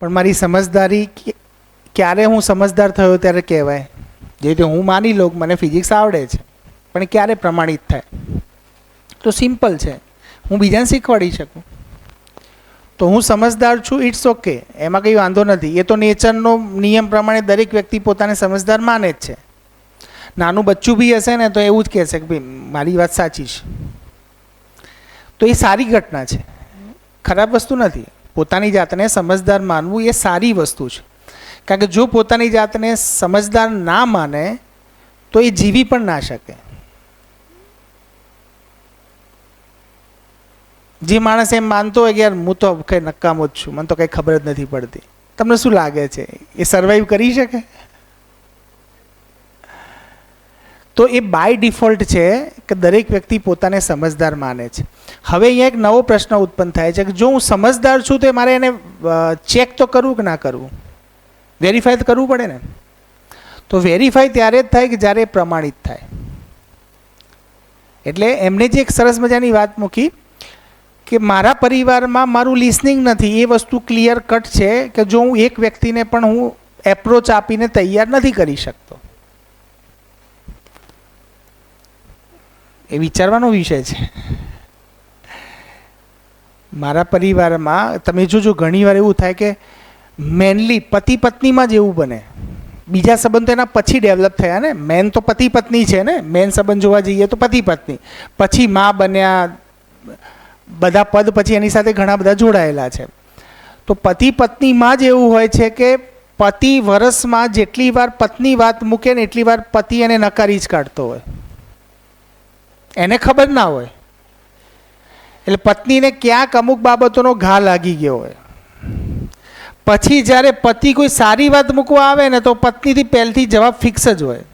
પણ મારી સમજદારી ક્યારે હું સમજદાર થયો ત્યારે કહેવાય? જે રીતે હું માની લઉં મને ફિઝિક્સ આવડે છે, પણ ક્યારે પ્રમાણિત થાય? તો સિમ્પલ છે, હું બીજાને શીખવાડી શકું. તો હું સમજદાર છું, ઇટ્સ ઓકે, એમાં કંઈ વાંધો નથી. એ તો નેચરનો નિયમ પ્રમાણે દરેક વ્યક્તિ પોતાને સમજદાર માને જ છે. નાનું બચ્ચું બી હશે ને તો એવું જ કહેશે કે ભાઈ મારી વાત સાચી છે. તો એ સારી ઘટના છે, ખરાબ વસ્તુ નથી. પોતાની જાતને સમજદાર માનવું એ સારી વસ્તુ છે. કારણ કે જો પોતાની જાતને સમજદાર ના માને તો એ જીવી પણ ના શકે. જે માણસ એમ માનતો હોય કે યાર હું તો કંઈ નકામો જ છું, મને તો કંઈ ખબર જ નથી પડતી, તમને શું લાગે છે એ સર્વાઈવ કરી શકે? તો એ બાય ડિફોલ્ટ છે કે દરેક વ્યક્તિ પોતાને સમજદાર માને છે. હવે અહીંયા એક નવો પ્રશ્ન ઉત્પન્ન થાય છે કે જો હું સમજદાર છું તો મારે એને ચેક તો કરવું કે ના કરવું? વેરીફાઈ તો કરવું પડે ને. તો વેરીફાઈ ત્યારે જ થાય કે જ્યારે એ પ્રમાણિત થાય. એટલે એમને જે એક સરસ મજાની વાત મૂકી કે મારા પરિવારમાં મારું લિસનિંગ નથી, એ વસ્તુ ક્લિયર કટ છે કે જો હું એક વ્યક્તિને પણ હું એપ્રોચ આપીને તૈયાર નથી કરી શકતો. એ વિચારવાનો વિષય છે. મારા પરિવારમાં તમે જોજો ઘણીવાર એવું થાય કે મેનલી પતિ પત્નીમાં જ એવું બને. બીજા સંબંધ એના પછી ડેવલપ થયા ને. મેન તો પતિ પત્ની છે ને, મેન સંબંધ જોવા જઈએ તો પતિ પત્ની, પછી મા બન્યા, બધા પદ પછી એની સાથે ઘણા બધા જોડાયેલા છે. તો પતિ પત્નીમાં જ એવું હોય છે કે પતિ વર્ષમાં જેટલી વાર પત્ની વાત મૂકે ને એટલી વાર પતિ એને નકારી જ કાઢતો હોય, એને ખબર ના હોય. એટલે પત્નીને ક્યાંક અમુક બાબતોનો ઘા લાગી ગયો હોય. પછી જ્યારે પતિ કોઈ સારી વાત મૂકવા આવે ને તો પત્નીથી પહેલથી જવાબ ફિક્સ જ હોય,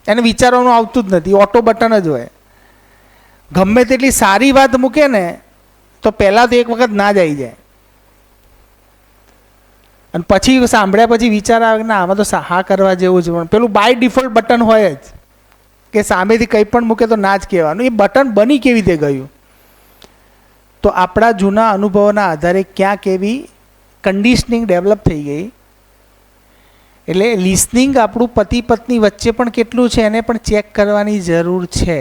એને વિચારવાનું આવતું જ નથી, ઓટો બટન જ હોય. ગમે તેટલી સારી વાત મૂકે ને તો પહેલાં તો એક વખત ના જ આવી જાય, અને પછી સાંભળ્યા પછી વિચાર આવે કે ના આમાં તો હા કરવા જેવું છે. પણ પેલું બાય ડિફોલ્ટ બટન હોય જ કે સામેથી કંઈ પણ મૂકે તો ના જ કહેવાનું. એ બટન બની કેવી રીતે ગયું? તો આપણા જૂના અનુભવોના આધારે ક્યાંક એવી કન્ડિશનિંગ ડેવલપ થઈ ગઈ. એટલે લિસનિંગ આપણું પતિ પત્ની વચ્ચે પણ કેટલું છે એને પણ ચેક કરવાની જરૂર છે.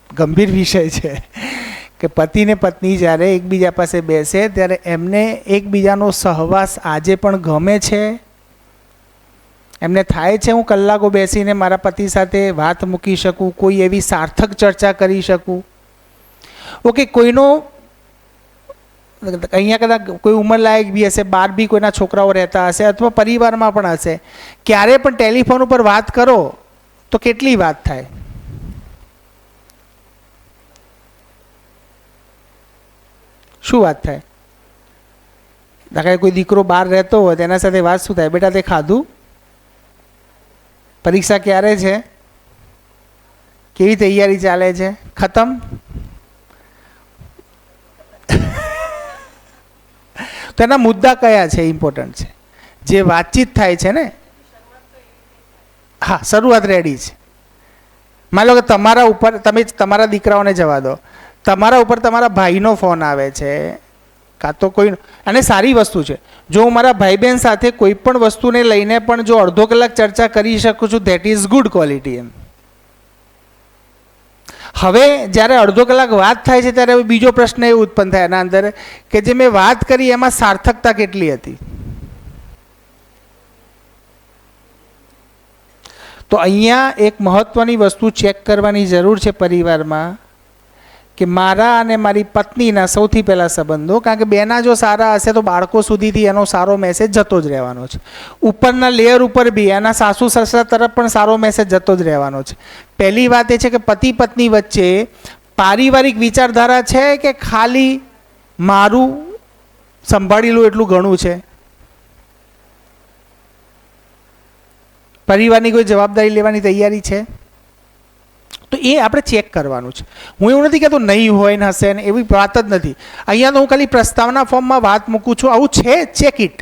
ગંભીર વિષય છે કે પતિ ને પત્ની જ્યારે એકબીજા પાસે બેસે ત્યારે એમને એકબીજાનો સહવાસ આજે પણ ગમે છે? એમને થાય છે હું કલાકો બેસીને મારા પતિ સાથે વાત મૂકી શકું, કોઈ એવી સાર્થક ચર્ચા કરી શકું? ઓકે, કોઈનો અહીંયા કદાચ કોઈ ઉંમરલાયક બી હશે, બહાર બી કોઈના છોકરાઓ રહેતા હશે અથવા પરિવારમાં પણ હશે, ક્યારે પણ ટેલિફોન ઉપર વાત કરો તો કેટલી વાત થાય? શું વાત થાય? દાખલા કોઈ દીકરો બહાર રહેતો હોય તેના સાથે વાત શું થાય? બેટા તે ખાધું? પરીક્ષા ક્યારે છે? કેવી તૈયારી ચાલે છે? ખતમ? તો એના મુદ્દા કયા છે ઇમ્પોર્ટન્ટ છે? જે વાતચીત થાય છે ને, હા, શરૂઆત રેડી છે. માની લો કે તમારા ઉપર, તમે તમારા દીકરાઓને જવા દો, તમારા ઉપર તમારા ભાઈનો ફોન આવે છે કાં તો કોઈ, અને સારી વસ્તુ છે. જો હું મારા ભાઈ બહેન સાથે કોઈ પણ વસ્તુને લઈને પણ જો અડધો કલાક ચર્ચા કરી શકું છું, ધેટ ઇઝ ગુડ ક્વોલિટી. એમ હવે જ્યારે અડધો કલાક વાત થાય છે ત્યારે બીજો પ્રશ્ન એ ઉત્પન્ન થાય એના અંદર કે જે મેં વાત કરી એમાં સાર્થકતા કેટલી હતી? તો અહીંયા એક મહત્વની વસ્તુ ચેક કરવાની જરૂર છે પરિવારમાં કે મારા અને મારી પત્નીના સૌથી પહેલાં સંબંધો, કારણ કે બેના જો સારા હશે તો બાળકો સુધીથી એનો સારો મેસેજ જતો જ રહેવાનો છે. ઉપરના લેયર ઉપર બી એના સાસુ સસરા તરફ પણ સારો મેસેજ જતો જ રહેવાનો છે. પહેલી વાત એ છે કે પતિ પત્ની વચ્ચે પારિવારિક વિચારધારા છે કે ખાલી મારું સંભાળી લો એટલું ઘણું છે? પરિવારની કોઈ જવાબદારી લેવાની તૈયારી છે? તો એ આપણે ચેક કરવાનું છે. હું એવું નથી કહેતો નહીં હોય ને હશે ને, એવી વાત જ નથી. અહીંયા તો હું ખાલી પ્રસ્તાવના ફોર્મમાં વાત મૂકું છું. આવું છે, ચેક ઇટ.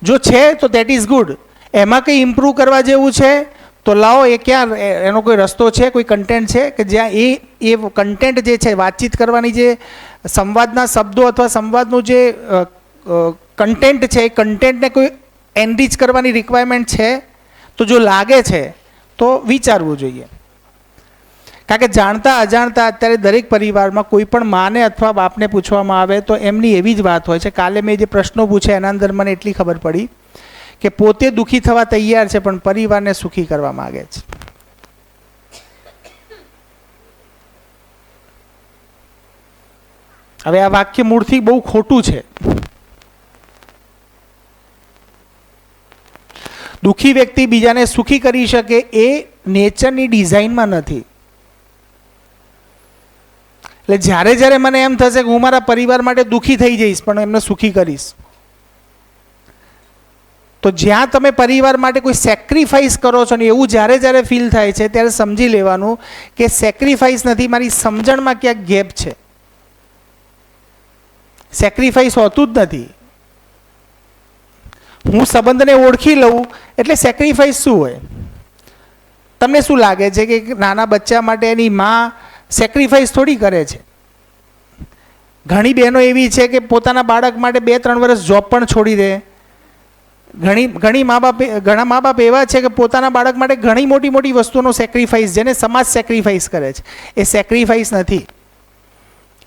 જો છે તો દેટ ઇઝ ગુડ. એમાં કંઈ ઇમ્પ્રૂવ કરવા જેવું છે તો લાવો એ ક્યાં એનો કોઈ રસ્તો છે, કોઈ કન્ટેન્ટ છે કે જ્યાં એ કન્ટેન્ટ જે છે, વાતચીત કરવાની જે સંવાદના શબ્દો અથવા સંવાદનું જે કન્ટેન્ટ છે, એ કન્ટેન્ટને કોઈ એનરીચ કરવાની રિક્વાયરમેન્ટ છે? તો જો લાગે છે તો વિચારવું જોઈએ. કારણ કે જાણતા અજાણતા અત્યારે દરેક પરિવારમાં કોઈ પણ માને અથવા બાપને પૂછવામાં આવે તો એમની એવી જ વાત હોય છે. કાલે મેં જે પ્રશ્નો પૂછ્યા એના અંદર મને એટલી ખબર પડી કે પોતે દુઃખી થવા તૈયાર છે પણ પરિવારને સુખી કરવા માગે છે. હવે આ વાક્ય મૂળથી બહુ ખોટું છે. દુઃખી વ્યક્તિ બીજાને સુખી કરી શકે એ નેચરની ડિઝાઇનમાં નથી. એટલે જ્યારે જ્યારે મને એમ થશે કે હું મારા પરિવાર માટે દુઃખી થઈ જઈશ પણ એમને સુખી કરીશ, તો જ્યાં તમે પરિવાર માટે કોઈ સેક્રિફાઈસ કરો છો ને એવું જ્યારે જ્યારે ફીલ થાય છે ત્યારે સમજી લેવાનું કે સેક્રિફાઈસ નથી, મારી સમજણમાં ક્યાંક ગેપ છે. સેક્રિફાઈસ હોતું જ નથી. હું સંબંધને ઓળખી લઉં એટલે સેક્રિફાઈસ શું હોય? તમને શું લાગે છે કે નાના બચ્ચા માટે એની માં સેક્રિફાઈસ થોડી કરે છે? ઘણી બહેનો એવી છે કે પોતાના બાળક માટે 2-3 વર્ષ જોબ પણ છોડી દે. ઘણા મા બાપ એવા છે કે પોતાના બાળક માટે ઘણી મોટી મોટી વસ્તુનો સેક્રિફાઈસ, જેને સમાજ સેક્રિફાઈસ કરે છે, એ સેક્રિફાઈસ નથી.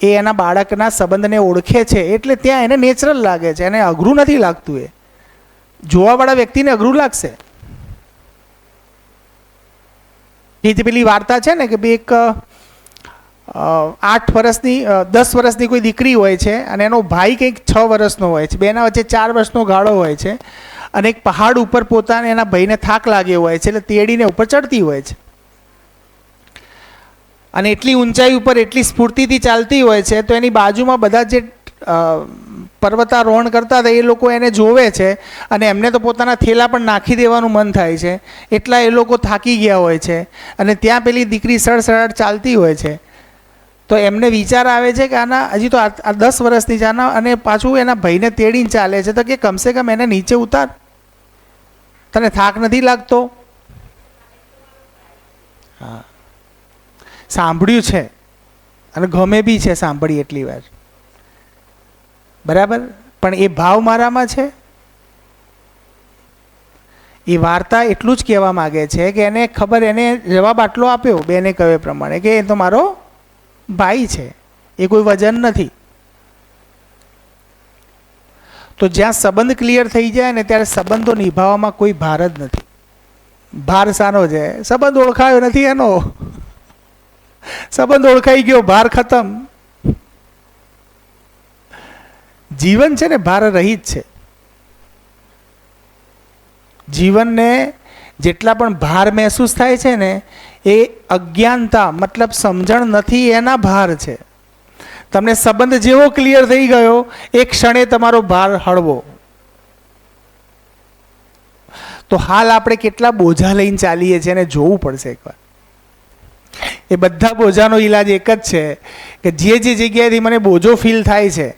એ એના બાળકના સંબંધને ઓળખે છે એટલે ત્યાં એને નેચરલ લાગે છે, એને અઘરું નથી લાગતું. એ જોવાવાળા વ્યક્તિને અઘરું લાગશે. એ પેલી વાર્તા છે ને કે ભાઈ એક 8 વર્ષની 10 વર્ષની કોઈ દીકરી હોય છે અને એનો ભાઈ કંઈક 6 વર્ષનો હોય છે. બેના વચ્ચે 4 વર્ષનો ગાળો હોય છે અને એક પહાડ ઉપર પોતાને એના ભાઈને થાક લાગ્યો હોય છે એટલે તેડીને ઉપર ચડતી હોય છે અને એટલી ઊંચાઈ ઉપર એટલી સ્ફૂર્તિથી ચાલતી હોય છે તો એની બાજુમાં બધા જે પર્વતારોહણ કરતા હતા એ લોકો એને જોવે છે અને એમને તો પોતાના થેલા પણ નાખી દેવાનું મન થાય છે. એટલા એ લોકો થાકી ગયા હોય છે અને ત્યાં પેલી દીકરી સડસડાટ ચાલતી હોય છે. તો એમને વિચાર આવે છે કે આના હજી તો આ 10 વર્ષની છે આના, અને પાછું એના ભાઈને તેડીને ચાલે છે તો કે કમસે કમ એને નીચે ઉતાર, તને થાક નથી લાગતો? હા, સાંભળ્યું છે અને ગમે બી છે સાંભળી એટલી વાર, બરાબર, પણ એ ભાવ મારામાં છે. એ વાર્તા એટલું જ કહેવા માગે છે કે એને ખબર, એને જવાબ આટલો આપ્યો બેને કહ્યું પ્રમાણે કે એ તો મારો ભાઈ છે, એ કોઈ વજન નથી. તો જ્યાં સંબંધ ક્લિયર થઈ જાય ને ત્યારે સંબંધો નિભાવવામાં કોઈ ભાર જ નથી. ભાર શાનો છે? સંબંધ ઓળખાયો નથી એનો. સંબંધ ઓળખાઈ ગયો, ભાર ખતમ. જીવન છે ને ભાર રહિત છે. જીવનને જેટલા પણ ભાર મહેસૂસ થાય છે ને એ અજ્ઞાનતા મતલબ સમજણ નથી એના ભાર છે. તમને સંબંધ જેવો ક્લિયર થઈ ગયો એ ક્ષણે તમારો ભાર હળવો. તો હાલ આપણે કેટલા બોજા લઈને ચાલીએ છીએ એને જોવું પડશે એકવાર. એ બધા બોજાનો ઈલાજ એક જ છે કે જે જગ્યાએથી મને બોજો ફીલ થાય છે,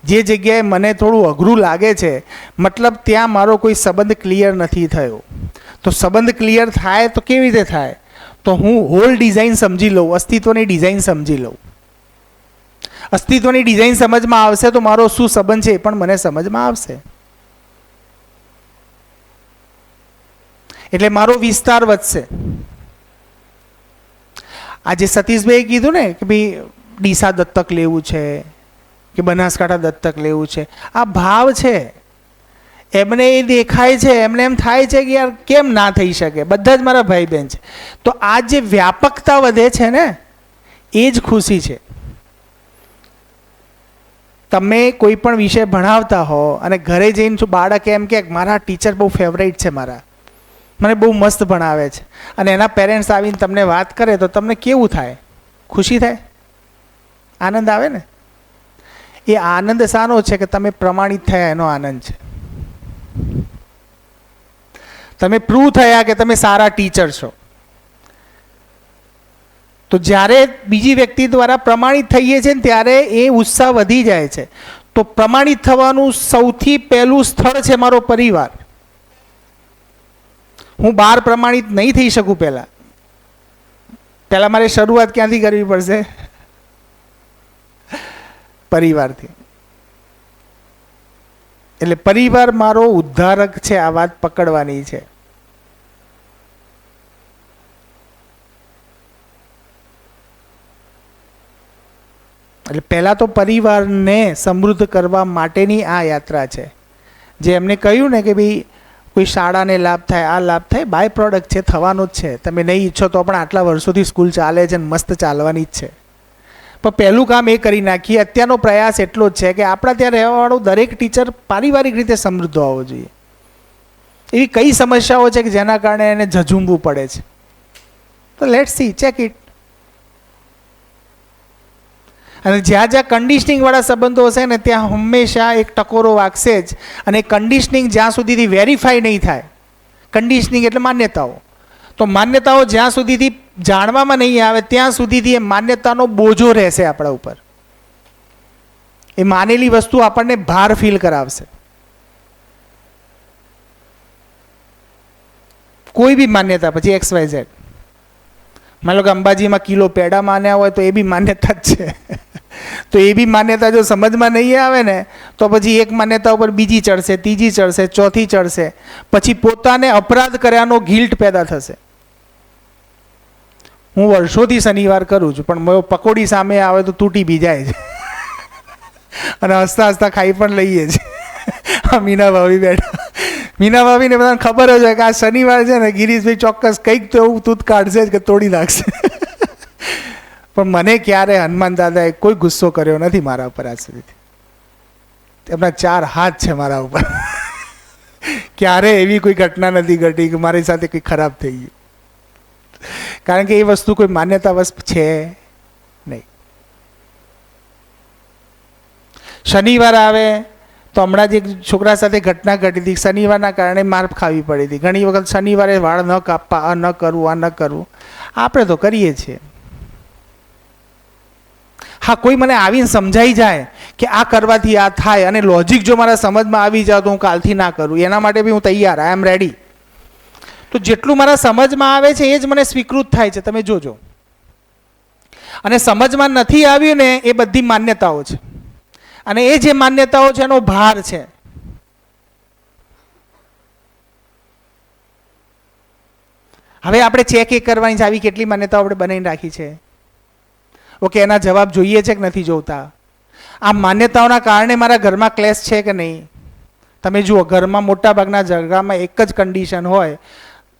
જે જગ્યાએ મને થોડું અઘરું લાગે છે, મતલબ ત્યાં મારો કોઈ સંબંધ ક્લિયર નથી થયો. તો સંબંધ ક્લિયર થાય તો કેવી રીતે થાય? તો હું હોલ ડિઝાઇન સમજી લઉં, અસ્તિત્વની ડિઝાઇન સમજી લઉં. અસ્તિત્વની ડિઝાઇન સમજમાં આવશે તો મારો શું સંબંધ છે એ પણ મને સમજમાં આવશે. એટલે મારો વિસ્તાર વધશે. આજે સતીશભાઈએ કીધું ને કે ભાઈ ડીસા દત્તક લેવું છે કે બનાસકાંઠા દત્તક લેવું છે, આ ભાવ છે. એમને એ દેખાય છે, એમને એમ થાય છે કે યાર કેમ ના થઈ શકે, બધા જ મારા ભાઈ બહેન છે. તો આ જે વ્યાપકતા વધે છે ને એ જ ખુશી છે. તમે કોઈ પણ વિષય ભણાવતા હો અને ઘરે જઈને બાળક એમ કે મારા ટીચર બહુ ફેવરેટ છે, મારા મને બહુ મસ્ત ભણાવે છે, અને એના પેરેન્ટ્સ આવીને તમને વાત કરે તો તમને કેવું થાય? ખુશી થાય? આનંદ આવે ને? એ આનંદ શાનો છે? કે તમે પ્રમાણિત થયા એનો આનંદ છે. તમે પ્રૂવ થયા કે તમે સારા ટીચર છો. તો જ્યારે બીજી વ્યક્તિ દ્વારા પ્રમાણિત થઈએ છીએ ને ત્યારે એ ઉત્સાહ વધી જાય છે. તો પ્રમાણિત થવાનું સૌથી પહેલું સ્થળ છે મારો પરિવાર. હું 12 પ્રમાણિત નહીં થઈ શકું. પહેલાં મારે શરૂઆત ક્યાંથી કરવી પડશે? પરિવારથી. એટલે પરિવાર મારો ઉદ્ધારક છે, આ વાત પકડવાની છે. એટલે પહેલાં તો પરિવારને સમૃદ્ધ કરવા માટેની આ યાત્રા છે. જે એમને કહ્યું ને કે ભાઈ કોઈ શાળાને લાભ થાય, આ લાભ થાય, બાય પ્રોડક્ટ છે, થવાનો જ છે. તમે નહીં ઈચ્છો તો પણ આટલા વર્ષોથી સ્કૂલ ચાલે છે અને મસ્ત ચાલવાની જ છે. પણ પહેલું કામ એ કરી નાખીએ. અત્યારનો પ્રયાસ એટલો જ છે કે આપણા ત્યાં રહેવાવાળો દરેક ટીચર પારિવારિક રીતે સમૃદ્ધ હોવો જોઈએ. એવી કઈ સમસ્યાઓ છે કે જેના કારણે એને ઝઝૂમવું પડે છે? તો લેટ્સ સી, ચેક ઇટ. અને જ્યાં જ્યાં કન્ડિશનિંગવાળા સંબંધો હશે ને ત્યાં હંમેશા એક ટકોરો વાગશે જ. અને કન્ડિશનિંગ જ્યાં સુધીથી વેરીફાઈ નહીં થાય, કન્ડિશનિંગ એટલે માન્યતાઓ, તો માન્યતાઓ જ્યાં સુધીથી જાણવામાં નહીં આવે ત્યાં સુધીથી એ માન્યતાનો બોજો રહેશે આપણા ઉપર. એ માનેલી વસ્તુ આપણને ભાર ફીલ કરાવશે. કોઈ બી માન્યતા, પછી XYZ. માની લો કે અંબાજીમાં કિલો પેડા માન્યા હોય તો એ બી માન્યતા જ છે. તો એ બી માન્યતા જો સમજમાં નહીં આવે ને તો પછી એક માન્યતા ઉપર બીજી ચડશે, ત્રીજી ચડશે, ચોથી ચડશે. પછી પોતાને અપરાધ કર્યાનો ગિલ્ટ પેદા થશે. હું વર્ષોથી શનિવાર કરું છું, પણ પકોડી સામે આવે તો તૂટી બી જાય છે. અને હસતા હસતા ખાઈ પણ લઈએ છીએ. મીના ભાભી બેઠા, મીના ભાભીને બધાને ખબર જ હોય કે આ શનિવાર છે ને, ગિરીશભાઈ ચોક્કસ કંઈક તો એવું તૂત કાઢશે જ કે તોડી નાખશે. પણ મને ક્યારે હનુમાન દાદાએ કોઈ ગુસ્સો કર્યો નથી મારા ઉપર આજ સુધી. એમના 4 હાથ છે મારા ઉપર. ક્યારે એવી કોઈ ઘટના નથી ઘટી કે મારી સાથે કંઈ ખરાબ થઈ ગયું. કારણ કે એ વસ્તુ કોઈ માન્યતાવશ છે નહીં. શનિવાર આવે તો હમણાં જ એક છોકરા સાથે ઘટના ઘટી હતી. શનિવારના કારણે માર ખાવી પડી હતી. ઘણી વખત શનિવારે વાળ ન કાપવા, આ ન કરવું, આ ન કરવું. આપણે તો કરીએ છીએ. હા, કોઈ મને આવીને સમજાઈ જાય કે આ કરવાથી આ થાય અને લોજિક જો મારા સમજમાં આવી જાય તો હું કાલથી ના કરું, એના માટે બી હું તૈયાર, આઈ એમ રેડી. તો જેટલું મારા સમજમાં આવે છે એ જ મને સ્વીકૃત થાય છે, તમે જોજો. અને સમજમાં નથી આવ્યું ને એ બધી માન્યતાઓ છે. અને એ જે માન્યતાઓ છે એનો ભાર છે. હવે આપણે ચેક એ કરવાની છે આવી કેટલી માન્યતાઓ આપણે બનાવીને રાખી છે. ઓકે, એના જવાબ જોઈએ છે કે નથી જોતા? આ માન્યતાઓના કારણે મારા ઘરમાં ક્લેશ છે કે નહીં? તમે જુઓ, ઘરમાં મોટા ભાગના ઝઘડામાં એક જ કન્ડિશન હોય.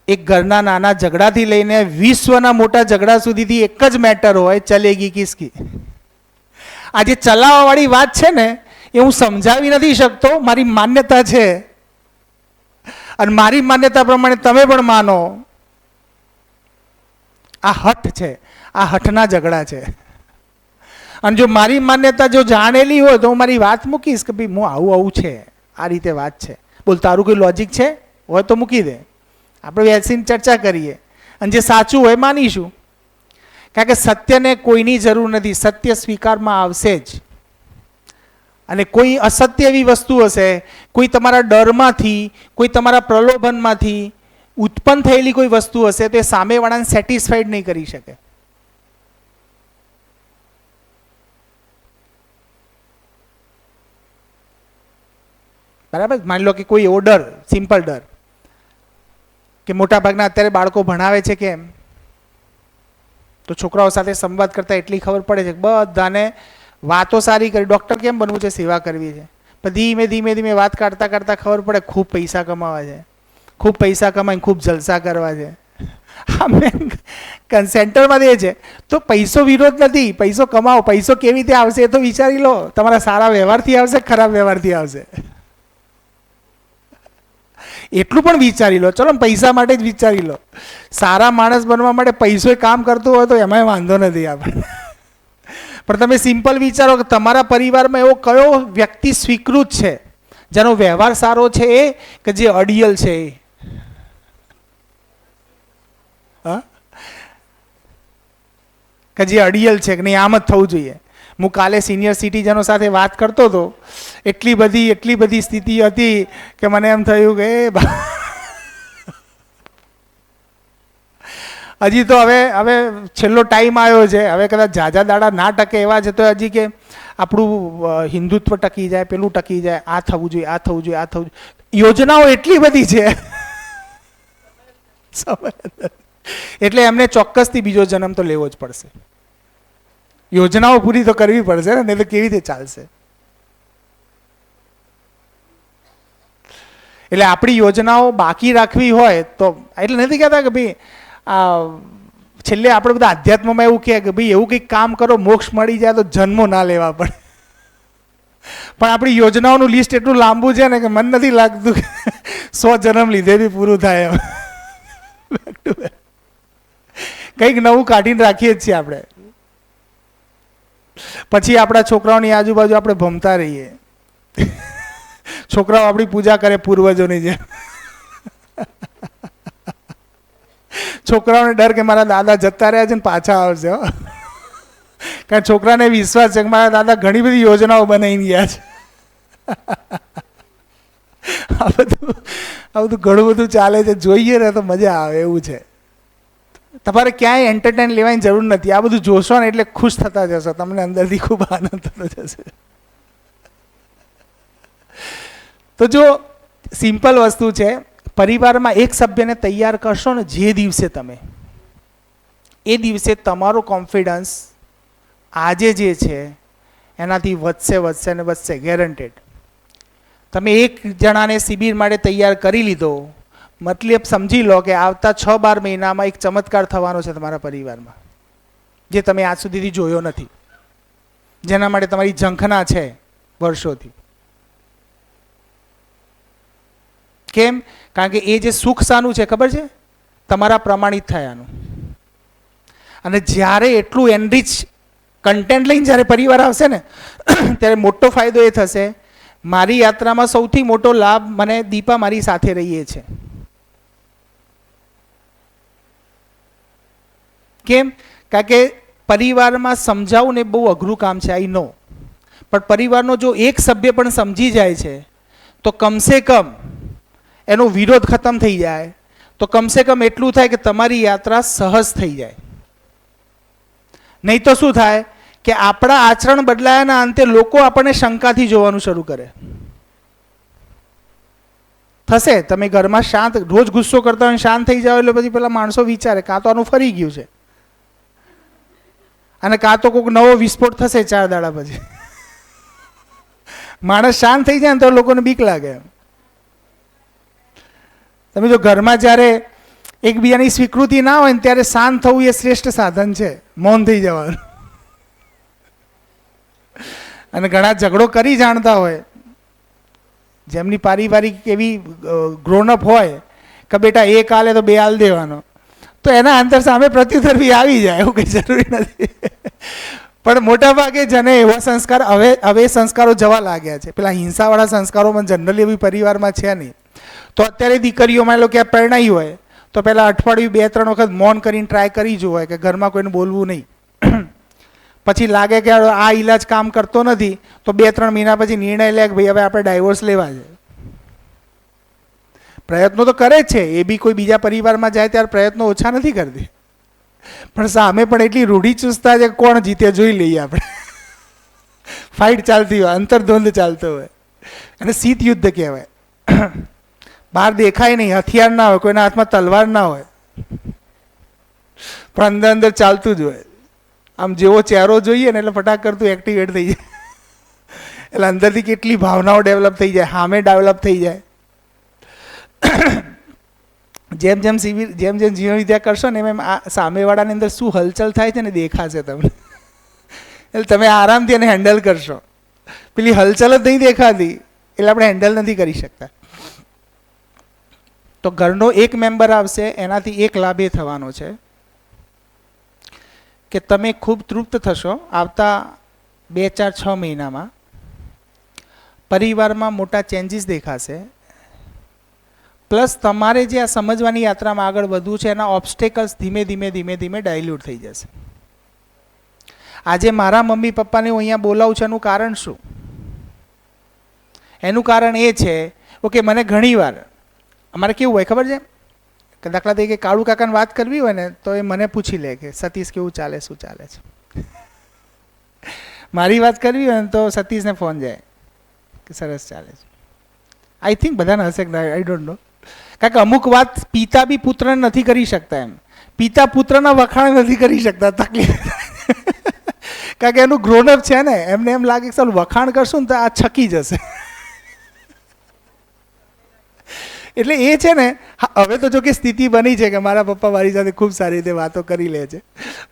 એક ઘરના નાના ઝઘડાથી લઈને વિશ્વના મોટા ઝઘડા સુધીથી એક જ મેટર હોય, ચલેગી કિસકી. આ જે ચલાવવાવાળી વાત છે ને એ હું સમજાવી નથી શકતો, મારી માન્યતા છે. અને મારી માન્યતા પ્રમાણે તમે પણ માનો. આ હઠ છે, આ હઠના ઝઘડા છે. અને જો મારી માન્યતા જો જાણેલી હોય તો હું મારી વાત મૂકીશ કે ભાઈ હું આવું આવું છે, આ રીતે વાત છે. બોલ, તારું કોઈ લોજિક છે હોય તો મૂકી દે, આપણે બેસીને ચર્ચા કરીએ અને જે સાચું હોય માનીશું. કારણ કે સત્યને કોઈની જરૂર નથી, સત્ય સ્વીકારમાં આવશે જ. અને કોઈ અસત્ય એવી વસ્તુ હશે, કોઈ તમારા ડરમાંથી, કોઈ તમારા પ્રલોભનમાંથી ઉત્પન્ન થયેલી કોઈ વસ્તુ હશે તો એ સામેવાળાને સેટિસ્ફાઈડ નહીં કરી શકે. બરાબર? માની લો કે કોઈ એવો ડર, સિમ્પલ ડર કે મોટા ભાગના અત્યારે બાળકો ભણાવે છે કેમ, તો છોકરાઓ સાથે સંવાદ કરતા એટલી ખબર પડે છે કે બધાને વાતો સારી કરી, ડૉક્ટર કેમ બનવું છે, સેવા કરવી છે. પણ ધીમે ધીમે ધીમે વાત કાઢતા કાઢતા ખબર પડે ખૂબ પૈસા કમાવા છે, ખૂબ પૈસા કમાઈને ખૂબ જલસા કરવા છે. હા, મેં સેન્ટરમાં દે છે. તો પૈસો વિરોધ નથી, પૈસો કમાવો. પૈસો કેવી રીતે આવશે એ તો વિચારી લો. તમારા સારા વ્યવહારથી આવશે, ખરાબ વ્યવહારથી આવશે, એટલું પણ વિચારી લો. ચલો, પૈસા માટે જ વિચારી લો. સારા માણસ બનવા માટે પૈસો કામ કરતો હોય તો એમાંય વાંધો નથી આપણે. પણ તમે સિમ્પલ વિચારો કે તમારા પરિવારમાં એવો કયો વ્યક્તિ સ્વીકૃત છે જેનો વ્યવહાર સારો છે, એ કે જે અડિયલ છે એ? કે જે અડિયલ છે કે નહીં, આમ જ થવું જોઈએ. હું કાલે સિનિયર સિટીઝનો સાથે વાત કરતો હતો. એટલી બધી સ્થિતિ હતી કે મને એમ થયું કે હજી તો હવે છેલ્લો ટાઈમ આવ્યો છે, હવે કદાચ ઝાઝા દાડા ના ટકે એવા છે તો હજી કે આપણું હિન્દુત્વ ટકી જાય, પેલું ટકી જાય, આ થવું જોઈએ, આ થવું જોઈએ, આ થવું જોઈએ. યોજનાઓ એટલી બધી છે એટલે એમને ચોક્કસથી બીજો જન્મ તો લેવો જ પડશે. યોજનાઓ પૂરી તો કરવી પડશે ને, નહીં તો કેવી રીતે ચાલશે? એટલે આપણી યોજનાઓ બાકી રાખવી હોય તો, એટલે નથી કહેતા કે ભાઈ છેલ્લે આપણે બધા આધ્યાત્મમાં એવું કહે કે ભાઈ એવું કંઈક કામ કરો મોક્ષ મળી જાય તો જન્મો ના લેવા પડે. પણ આપણી યોજનાઓનું લિસ્ટ એટલું લાંબુ છે ને કે મને નથી લાગતું કે 100 જન્મ લીધે બી પૂરું થાય. કંઈક નવું કાઢીને રાખીએ જ છીએ આપણે. પછી આપણા છોકરાઓની આજુબાજુ આપણે ભમતા રહીએ. છોકરાઓ આપણી પૂજા કરે પૂર્વજોની જેમ. છોકરાઓને ડર કે મારા દાદા જતા રહ્યા છે ને પાછા આવશે. કારણ છોકરાને વિશ્વાસ છે કે મારા દાદા ઘણી બધી યોજનાઓ બનાવીને ગયા છે. આ બધું ઘણું બધું ચાલે છે, જોઈએ ને તો મજા આવે એવું છે. તમારે ક્યાંય એન્ટરટેન લેવાની જરૂર નથી. આ બધું જોશો ને એટલે ખુશ થતા જશો, તમને અંદરથી ખૂબ આનંદ થતો જશે. તો જો સિમ્પલ વસ્તુ છે, પરિવારમાં એક સભ્યને તૈયાર કરશો ને જે દિવસે તમે, એ દિવસે તમારો કોન્ફિડન્સ આજે જે છે એનાથી વધશે ને વધશે, ગેરંટેડ. તમે એક જણાને શિબિર માટે તૈયાર કરી લીધો, મતલબ સમજી લો કે આવતા 6-12 મહિનામાં એક ચમત્કાર થવાનો છે તમારા પરિવારમાં, જે તમે આજ સુધીથી જોયો નથી, જેના માટે તમારી ઝંખના છે વર્ષોથી. કેમ? કારણ કે એ જે સુખ શાનું છે ખબર છે? તમારા પ્રમાણિત થયાનું. અને જ્યારે એટલું એનરીચ કન્ટેન્ટ લઈને જ્યારે પરિવાર આવશે ને ત્યારે મોટો ફાયદો એ થશે. મારી યાત્રામાં સૌથી મોટો લાભ મને દીપા મારી સાથે રહીએ છે. કેમ? કારણ કે પરિવારમાં સમજાવવું ને બહુ અઘરું કામ છે, આઈ નો. પણ પરિવારનો જો એક સભ્ય પણ સમજી જાય છે તો કમસે કમ એનો વિરોધ ખતમ થઈ જાય, તો કમસે કમ એટલું થાય કે તમારી યાત્રા સહજ થઈ જાય. નહીં તો શું થાય કે આપણા આચરણ બદલાયાના અંતે લોકો આપણને શંકાથી જોવાનું શરૂ કરે. થશે તમે ઘરમાં શાંત, રોજ ગુસ્સો કરતા હોય શાંત થઈ જાવ એટલે પછી પેલા માણસો વિચારે કાં તો આનું ફરી ગયું છે, અને કાં તો કોઈક નવો વિસ્ફોટ થશે 4 દાડા પછી. માણસ શાંત થઈ જાય ને તો લોકોને બીક લાગે. તમે જો ઘરમાં જ્યારે એકબીજાની સ્વીકૃતિ ના હોય ને ત્યારે શાંત થવું એ શ્રેષ્ઠ સાધન છે, મૌન થઈ જવાનું. અને ઘણા ઝઘડો કરી જાણતા હોય, જેમની પારિવારિક એવી ગ્રોનઅપ હોય કે બેટા એક આલે તો 2 આલ દેવાનો, તો એના અંતર સામે પ્રત્યુત્તર બી આવી જાય, એવું કંઈ જરૂરી નથી. પણ મોટા ભાગે જને એવા સંસ્કાર હવે સંસ્કારો જવા લાગ્યા છે. પેલા હિંસાવાળા સંસ્કારોમાં જનરલી એવી પરિવારમાં છે નહીં. તો અત્યારે દીકરીઓ માની લો કે પરણાઈ હોય તો પહેલાં અઠવાડિયું 2-3 વખત મૌન કરીને ટ્રાય કરી જોવાય કે ઘરમાં કોઈને બોલવું નહીં. પછી લાગે કે આ ઈલાજ કામ કરતો નથી તો 2-3 મહિના પછી નિર્ણય લે કે ભાઈ હવે આપણે ડાયવોર્સ લેવા છે. પ્રયત્નો તો કરે જ છે, એ બી કોઈ બીજા પરિવારમાં જાય ત્યારે પ્રયત્નો ઓછા નથી કરતી, પણ સામે પણ એટલી રૂઢિચુસ્તતા છે કોણ જીતે જોઈ લઈએ આપણે. ફાઇટ ચાલતી હોય, અંતર્દ્વંદ ચાલતો હોય, અને શીત યુદ્ધ કહેવાય. બહાર દેખાય નહીં, હથિયાર ના હોય, કોઈના હાથમાં તલવાર ના હોય, પણ અંદર અંદર ચાલતું જ હોય. આમ જેવો ચહેરો જોઈએ ને એટલે ફટાક કરતું એક્ટિવેટ થઈ જાય. એટલે અંદરથી કેટલી ભાવનાઓ ડેવલપ થઈ જાય, સામે ડેવલપ થઈ જાય. જેમ જેમ જીવન વિદ્યા કરશો ને એમ આ સામેવાળાની અંદર શું હલચલ થાય છે ને દેખાશે તમને. એટલે તમે આરામથી એને હેન્ડલ કરશો. પેલી હલચલ જ નહીં દેખાતી એટલે આપણે હેન્ડલ નથી કરી શકતા. તો ઘરનો એક મેમ્બર આવશે, એનાથી એક લાભ એ થવાનો છે કે તમે ખૂબ તૃપ્ત થશો. આવતા 2-4-6 મહિનામાં પરિવારમાં મોટા ચેન્જીસ દેખાશે. પ્લસ તમારે જે આ સમજવાની યાત્રામાં આગળ વધવું છે એના ઓબ્સ્ટેકલ્સ ધીમે ધીમે ડાયલ્યુટ થઈ જશે. આજે મારા મમ્મી પપ્પાને હું અહીંયા બોલાવું છું એનું કારણ શું? એનું કારણ એ છે, ઓકે, મને ઘણીવાર અમારે કેવું હોય ખબર છે, કે દાખલા તરીકે કાળુ કાકાને વાત કરવી હોય ને તો એ મને પૂછી લે કે સતીશ કેવું ચાલે, શું ચાલે છે. મારી વાત કરવી હોય ને તો સતીશને ફોન જાય કે સરસ ચાલે છે. આઈ થિંક બધાને હશે કે આઈ ડોન્ટ નો. કારણ કે અમુક વાત પિતા બી પુત્રને નથી કરી શકતા, એમ પિતા પુત્રના વખાણ નથી કરી શકતા, તકલીફ. કારણ કે એનું ગ્રોનઅપ છે ને, એમને એમ લાગે કે ચાલ વખાણ કરશું ને તો આ છકી જશે. એટલે એ છે ને, હવે તો જો કે સ્થિતિ બની છે કે મારા પપ્પા મારી સાથે ખૂબ સારી રીતે વાતો કરી લે છે,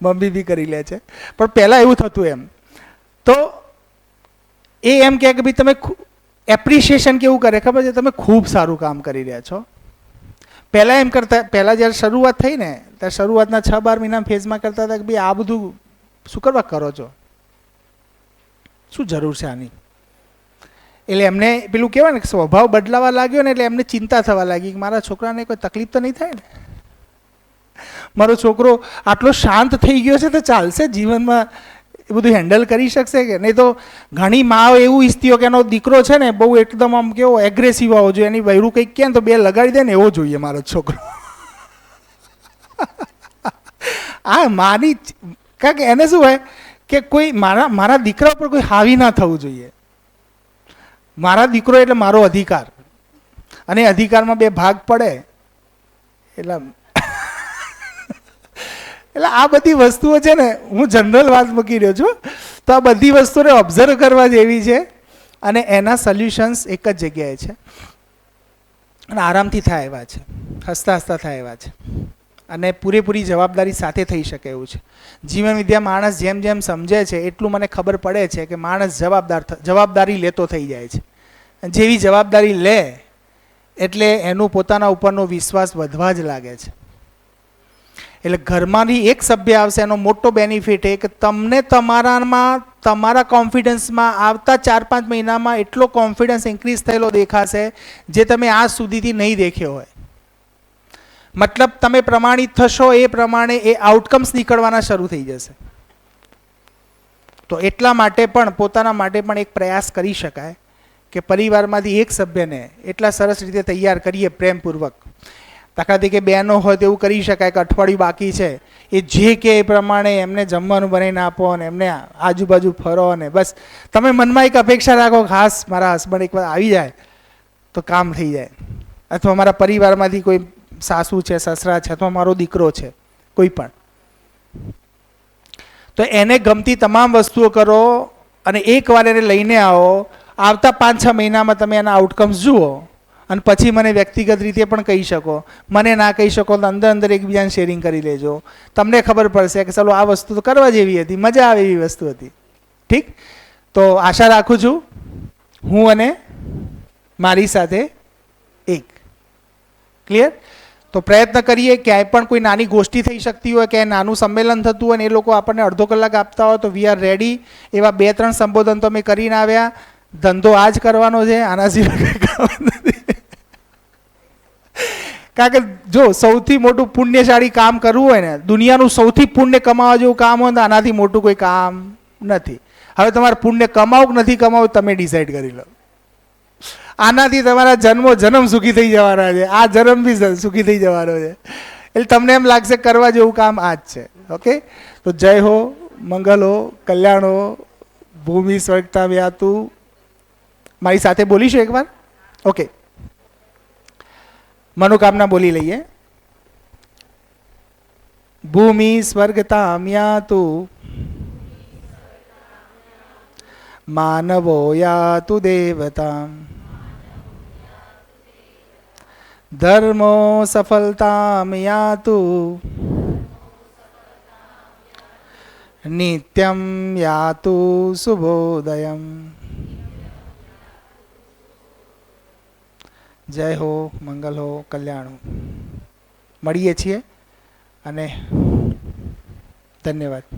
મમ્મી બી કરી લે છે, પણ પહેલાં એવું થતું એમ. તો એ એમ કહે કે ભાઈ તમે એપ્રિશિએશન કેવું કરે ખબર છે, તમે ખૂબ સારું કામ કરી રહ્યા છો. પહેલાં એમ કરતા, પહેલાં જ્યારે શરૂઆત થઈ ને ત્યારે શરૂઆતના 6-12 મહિના ફેઝમાં કરતા હતા કે ભાઈ આ બધું શું કરવા કરો છો, શું જરૂર છે આની. એટલે એમને પેલું કહેવાય ને સ્વભાવ બદલાવા લાગ્યો ને એટલે એમને ચિંતા થવા લાગી કે મારા છોકરાને કોઈ તકલીફ તો નહીં થાય ને, મારો છોકરો આટલો શાંત થઈ ગયો છે તો ચાલશે જીવનમાં, એ બધું હેન્ડલ કરી શકશે કે નહીં. તો ઘણી માઓ એવું ઈચ્છતી કે એનો દીકરો છે ને બહુ એકદમ આમ કેવો એગ્રેસિવ હોવો જોઈએ, એની વહેરું કંઈક કહે ને તો 2 લગાડી દે ને એવો જોઈએ મારો છોકરો. આ માની, કારણ કે એને શું હોય કે કોઈ મારા દીકરા ઉપર કોઈ હાવી ના થવું જોઈએ. મારા દીકરો એટલે મારો અધિકાર, અને અધિકારમાં 2 ભાગ પડે એટલે એટલે આ બધી વસ્તુઓ છે ને, હું જનરલ વાત મૂકી રહ્યો છું. તો આ બધી વસ્તુને ઓબ્ઝર્વ કરવા જેવી છે અને એના સોલ્યુશન્સ એક જ જગ્યાએ છે અને આરામથી થાય એવા છે, હસતા હસતા થાય એવા છે અને પૂરેપૂરી જવાબદારી સાથે થઈ શકે એવું છે. જીવન વિદ્યા માણસ જેમ જેમ સમજે છે એટલું મને ખબર પડે છે કે માણસ જવાબદારી લેતો થઈ જાય છે. જેવી જવાબદારી લે એટલે એનું પોતાના ઉપરનો વિશ્વાસ વધવા જ લાગે છે. એટલે ઘરમાંથી એક સભ્ય આવશે, એનો મોટો બેનિફિટ એ કે તમને તમારામાં, તમારા કોન્ફિડન્સમાં આવતા 4-5 મહિનામાં એટલો કોન્ફિડન્સ ઇન્ક્રીઝ થયેલો દેખાશે જે તમે આજ સુધીથી નહીં દેખ્યો હોય. મતલબ તમે પ્રમાણિત થશો એ પ્રમાણે એ આઉટકમ્સ નીકળવાના શરૂ થઈ જશે. તો એટલા માટે પણ પોતાના માટે પણ એક પ્રયાસ કરી શકાય કે પરિવારમાંથી એક સભ્યને એટલા સરસ રીતે તૈયાર કરીએ પ્રેમપૂર્વક. દાખલા તરીકે બહેનો હોય તો એવું કરી શકાય કે અઠવાડિયું બાકી છે, એ જે કે એ પ્રમાણે એમને જમવાનું બનાવીને આપો અને એમને આજુબાજુ ફરો અને બસ તમે મનમાં એક અપેક્ષા રાખો ખાસ મારા હસબન્ડ એકવાર આવી જાય તો કામ થઈ જાય. અથવા મારા પરિવારમાંથી કોઈ સાસુ છે, સસરા છે, અથવા મારો દીકરો છે, કોઈ પણ, તો એને ગમતી તમામ વસ્તુઓ કરો અને એકવાર એને લઈને આવો. આવતા 5-6 મહિનામાં તમે એના આઉટકમ્સ જુઓ અને પછી મને વ્યક્તિગત રીતે પણ કહી શકો. મને ના કહી શકો તો અંદર અંદર એકબીજાને શેરિંગ કરી લેજો. તમને ખબર પડશે કે ચાલો આ વસ્તુ તો કરવા જેવી હતી, મજા આવે એવી વસ્તુ હતી. ઠીક, તો આશા રાખું છું હું અને મારી સાથે એક. ક્લિયર? તો પ્રયત્ન કરીએ ક્યાંય પણ કોઈ નાની ગોષ્ઠી થઈ શકતી હોય, ક્યાંય નાનું સંમેલન થતું હોય ને એ લોકો આપણને અડધો કલાક આપતા હોય તો વી આર રેડી. એવા 2-3 સંબોધન તો અમે કરીને આવ્યા. ધંધો આ જ કરવાનો છે, આના સિવાય કામ નથી. કારણ કે જો સૌથી મોટું પુણ્યશાળી કામ કરવું હોય ને, દુનિયાનું સૌથી પુણ્ય કમાવા જેવું કામ હોય તો આનાથી મોટું કોઈ કામ નથી. હવે તમારે પુણ્ય કમાવું કે નથી કમાવું તમે ડિસાઈડ કરી લો. આનાથી તમારા જન્મ સુખી થઈ જવાના છે, આ જન્મ બી સુખી થઈ જવાનો છે. એટલે તમને એમ લાગશે કરવા જેવું કામ આ જ છે. ઓકે, તો જય હો, મંગલ હો, કલ્યાણ હો, ભૂમિ સ્વર્ગતા વ્યાતું. મારી સાથે બોલીશું એકવાર? ઓકે, મનોકામના બોલી લઈએ. ભૂમિ સ્વર્ગતા યાતુ માનવો યાતુ દેવતા ધર્મો સફલતામ યાતુ નિત્યમ યાતુ શુભોદયમ. જય હો, મંગલ હો, કલ્યાણ હો. મળીએ છીએ અને ધન્યવાદ.